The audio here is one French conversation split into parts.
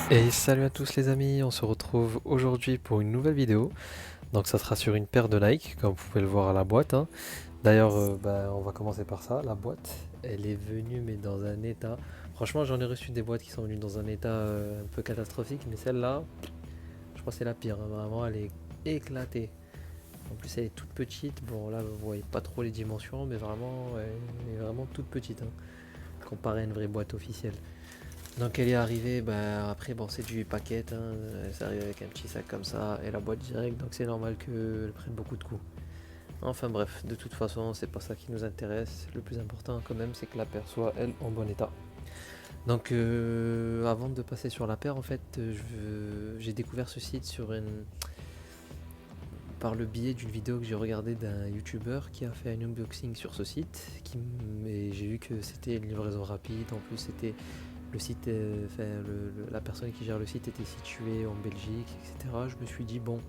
Et salut à tous les amis, on se retrouve aujourd'hui pour une nouvelle vidéo. Donc ça sera sur une paire de Nike, comme vous pouvez le voir à la boîte, hein. D'ailleurs, on va commencer par ça. La boîte, elle est venue mais dans un état. Franchement, j'en ai reçu des boîtes qui sont venues dans un état un peu catastrophique, mais celle-là, je crois que c'est la pire, hein. Vraiment, elle est éclatée. En plus, elle est toute petite. Bon, là, vous voyez pas trop les dimensions, mais vraiment, elle est vraiment toute petite, hein, comparée à une vraie boîte officielle. Donc elle est arrivée, bah, après bon c'est du paquet, hein, c'est arrivé avec un petit sac comme ça et la boîte directe, donc c'est normal qu'elle prenne beaucoup de coups. Enfin bref, de toute façon c'est pas ça qui nous intéresse, le plus important quand même c'est que la paire soit elle en bon état. Donc avant de passer sur la paire en fait, j'ai découvert ce site par le biais d'une vidéo que j'ai regardée d'un youtubeur qui a fait un unboxing sur ce site, et j'ai vu que c'était une livraison rapide, en plus c'était le site, la personne qui gère le site était située en Belgique, etc. Je me suis dit bon,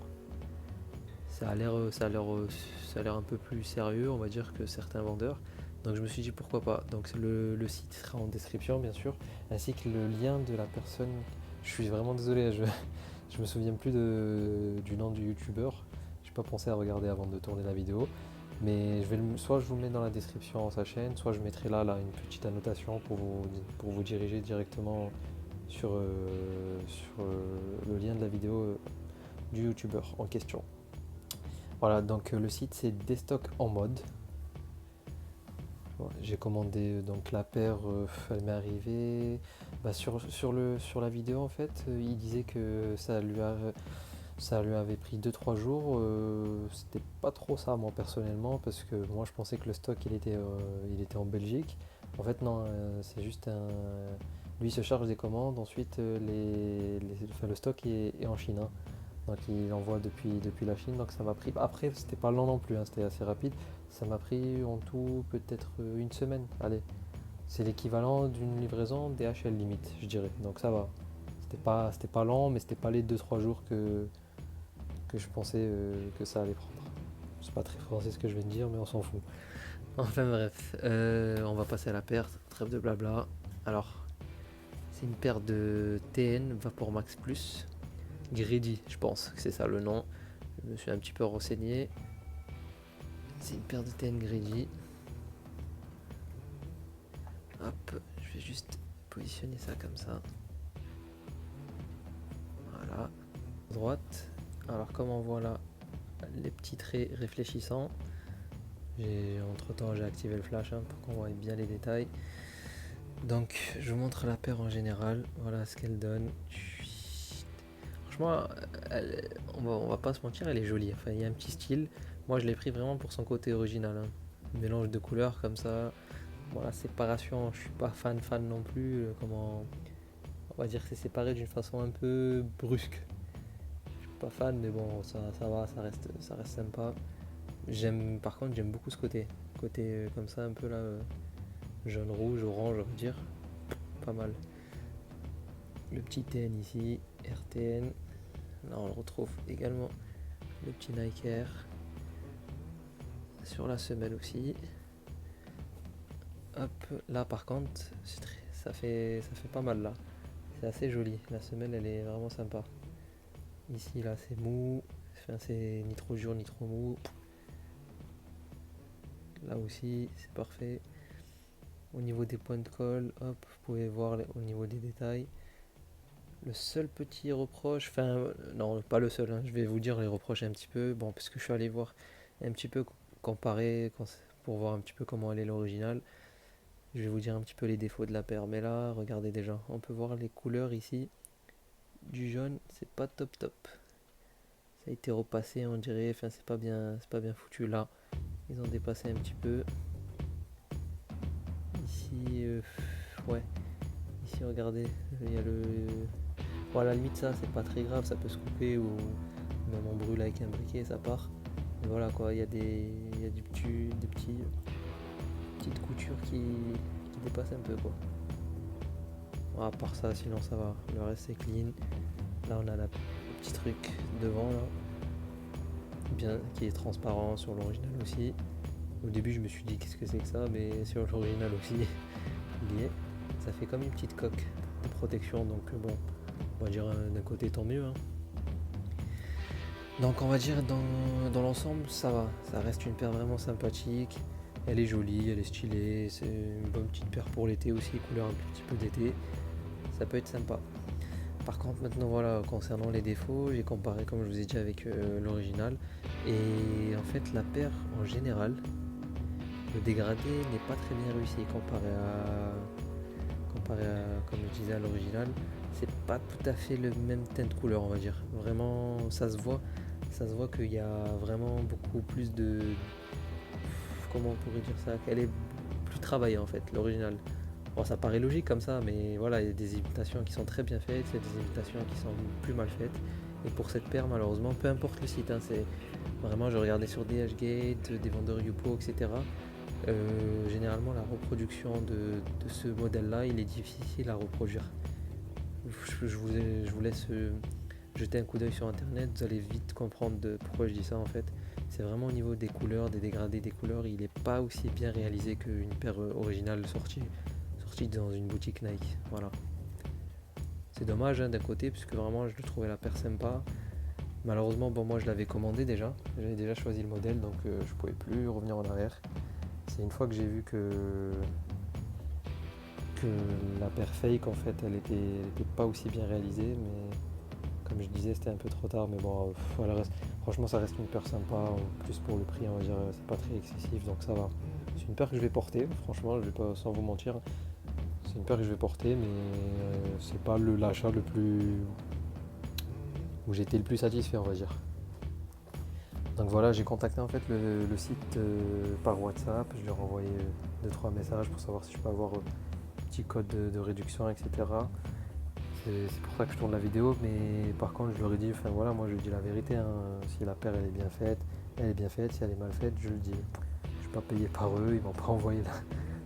ça a l'air, ça a l'air un peu plus sérieux, on va dire, que certains vendeurs. Donc je me suis dit pourquoi pas. Donc le site sera en description bien sûr, ainsi que le lien de la personne. Je suis vraiment désolé, je me souviens plus du nom du youtubeur. J'ai pas pensé à regarder avant de tourner la vidéo. Mais soit je vous le mets dans la description sa chaîne, soit je mettrai là une petite annotation pour vous diriger directement sur le lien de la vidéo du youtubeur en question. Voilà, donc le site c'est Destock en mode. Voilà, j'ai commandé donc la paire, elle m'est arrivée. Bah, sur la vidéo en fait, il disait que ça lui avait pris 2-3 jours. C'était pas trop ça moi personnellement parce que moi je pensais que le stock il était en Belgique. En fait non, c'est juste un. Lui il se charge des commandes, ensuite le stock est en Chine, hein. Donc il envoie depuis la Chine, donc ça m'a pris. Après c'était pas lent non plus, hein, c'était assez rapide. Ça m'a pris en tout peut-être une semaine. Allez, c'est l'équivalent d'une livraison DHL limite, je dirais. Donc ça va. C'était pas lent, mais c'était pas les 2-3 jours que je pensais que ça allait prendre. C'est pas très français ce que je viens de dire, mais on s'en fout. Enfin bref, on va passer à la paire, trêve de blabla. Alors, c'est une paire de TN Vapor Max Plus, Greedy, je pense que c'est ça le nom. Je me suis un petit peu renseigné. C'est une paire de TN Greedy. Hop, je vais juste positionner ça comme ça. Voilà. Droite. Alors comme on voit là, les petits traits réfléchissants. Entre temps j'ai activé le flash, hein, pour qu'on voit bien les détails. Donc je vous montre la paire en général. Voilà ce qu'elle donne. Franchement, on va pas se mentir, elle est jolie. Enfin, il y a un petit style. Moi je l'ai pris vraiment pour son côté original, hein. Mélange de couleurs comme ça. Voilà, séparation, je suis pas fan non plus. Comment on va dire que c'est séparé d'une façon un peu brusque. Je suis pas fan, mais bon, ça va, ça reste sympa. Par contre, j'aime beaucoup ce côté comme ça, un peu là, jaune, rouge, orange, on va dire, pas mal. Le petit TN ici, RTN. Là, on le retrouve également le petit Nike Air sur la semelle aussi. Hop, là par contre, ça fait pas mal là. C'est assez joli. La semelle, elle est vraiment sympa. Ici, là, c'est mou. Enfin, c'est ni trop dur ni trop mou. Là aussi, c'est parfait. Au niveau des points de colle, hop, vous pouvez voir au niveau des détails. Le seul petit reproche, enfin, non, pas le seul, hein, je vais vous dire les reproches un petit peu. Bon, parce que je suis allé voir un petit peu comparer pour voir un petit peu comment elle est l'original. Je vais vous dire un petit peu les défauts de la paire. Mais là, regardez déjà, on peut voir les couleurs ici. Du jaune, c'est pas top top. Ça a été repassé, on dirait. Enfin, c'est pas bien foutu là. Ils ont dépassé un petit peu. Ici, ouais. Ici, regardez, il y a le. Bon, à la limite, ça, c'est pas très grave, ça peut se couper ou même on brûle avec un briquet, ça part. Mais voilà quoi, il y a petites coutures qui dépassent un peu quoi. Bon, à part ça, sinon ça va. Le reste c'est clean. Là, on a le petit truc devant là, bien qui est transparent sur l'original aussi. Au début, je me suis dit qu'est-ce que c'est que ça, mais sur l'original aussi, il y est. Ça fait comme une petite coque de protection, donc bon, On va dire d'un côté tant mieux, hein. Donc on va dire dans l'ensemble ça va, ça reste une paire vraiment sympathique, elle est jolie, elle est stylée, c'est une bonne petite paire pour l'été aussi, couleur un petit peu d'été, ça peut être sympa. Par contre maintenant voilà, concernant les défauts, j'ai comparé comme je vous ai dit avec l'original, et en fait la paire en général, le dégradé n'est pas très bien réussi comparé à comme je disais à l'original, c'est pas tout à fait le même teint de couleur on va dire. Vraiment ça se voit qu'il y a vraiment beaucoup plus de. Comment on pourrait dire ça? Qu'elle est plus travaillée en fait, l'original. Bon, ça paraît logique comme ça, mais voilà, il y a des imitations qui sont très bien faites, il y a des imitations qui sont plus mal faites. Et pour cette paire, malheureusement, peu importe le site, hein, c'est vraiment, je regardais sur DHgate, des vendeurs Youpo, etc. Généralement, la reproduction de ce modèle-là, il est difficile à reproduire. Je vous laisse jeter un coup d'œil sur internet, vous allez vite comprendre pourquoi je dis ça en fait. C'est vraiment au niveau des couleurs, des dégradés des couleurs, il n'est pas aussi bien réalisé qu'une paire originale sortie dans une boutique Nike. Voilà. C'est dommage hein, d'un côté, puisque vraiment je trouvais la paire sympa. Malheureusement, bon, moi je l'avais commandé déjà, j'avais déjà choisi le modèle, donc je pouvais plus revenir en arrière. C'est une fois que j'ai vu que la paire fake en fait elle était pas aussi bien réalisée, mais comme je disais c'était un peu trop tard, mais bon voilà, franchement ça reste une paire sympa, en plus pour le prix on va dire c'est pas très excessif donc ça va. C'est une paire que je vais porter, franchement je vais pas sans vous mentir, c'est une paire que je vais porter mais c'est pas l'achat le plus où j'étais le plus satisfait on va dire. Donc voilà, j'ai contacté en fait le site par WhatsApp, je leur ai envoyé 2-3 messages pour savoir si je peux avoir petit code de réduction, etc. C'est pour ça que je tourne la vidéo, mais par contre je leur ai dit, enfin voilà, moi je lui dis la vérité, hein, si la paire elle est bien faite, elle est bien faite, si elle est mal faite, je le dis. Je ne suis pas payé par eux, ils m'ont pas envoyé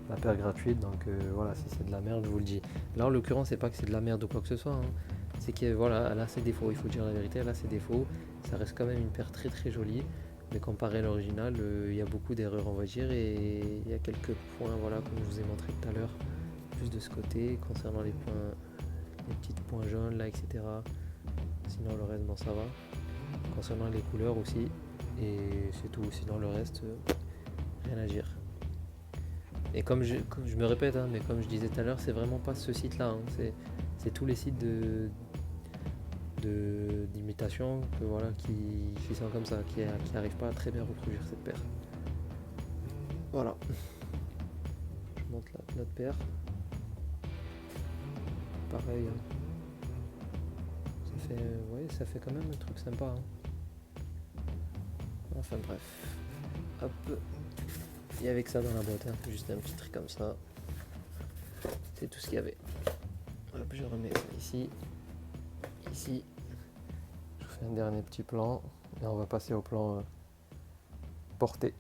la paire gratuite, donc voilà, si c'est de la merde, je vous le dis. Là en l'occurrence, c'est pas que c'est de la merde ou quoi que ce soit, hein. C'est que voilà, elle a ses défauts, il faut dire la vérité, elle a ses défauts, ça reste quand même une paire très très jolie, mais comparé à l'original, il y a beaucoup d'erreurs on va dire, et il y a quelques points, voilà, comme je vous ai montré tout à l'heure, plus de ce côté, concernant les petits points jaunes là, etc. Sinon le reste, bon ça va. Concernant les couleurs aussi, et c'est tout, sinon le reste, rien à dire. Et comme je me répète, hein, mais comme je disais tout à l'heure, c'est vraiment pas ce site là, hein, c'est tous les sites d'imitation que voilà qui sont comme ça, qui n'arrivent pas à très bien reproduire cette paire. Voilà. Je monte notre paire. Pareil, hein. Ça fait quand même un truc sympa, hein. Enfin bref. Hop. Il y avait que ça dans la boîte, hein. Juste un petit truc comme ça. C'est tout ce qu'il y avait. Hop, je remets ça ici. Ici. Je vous fais un dernier petit plan. Et on va passer au plan porté.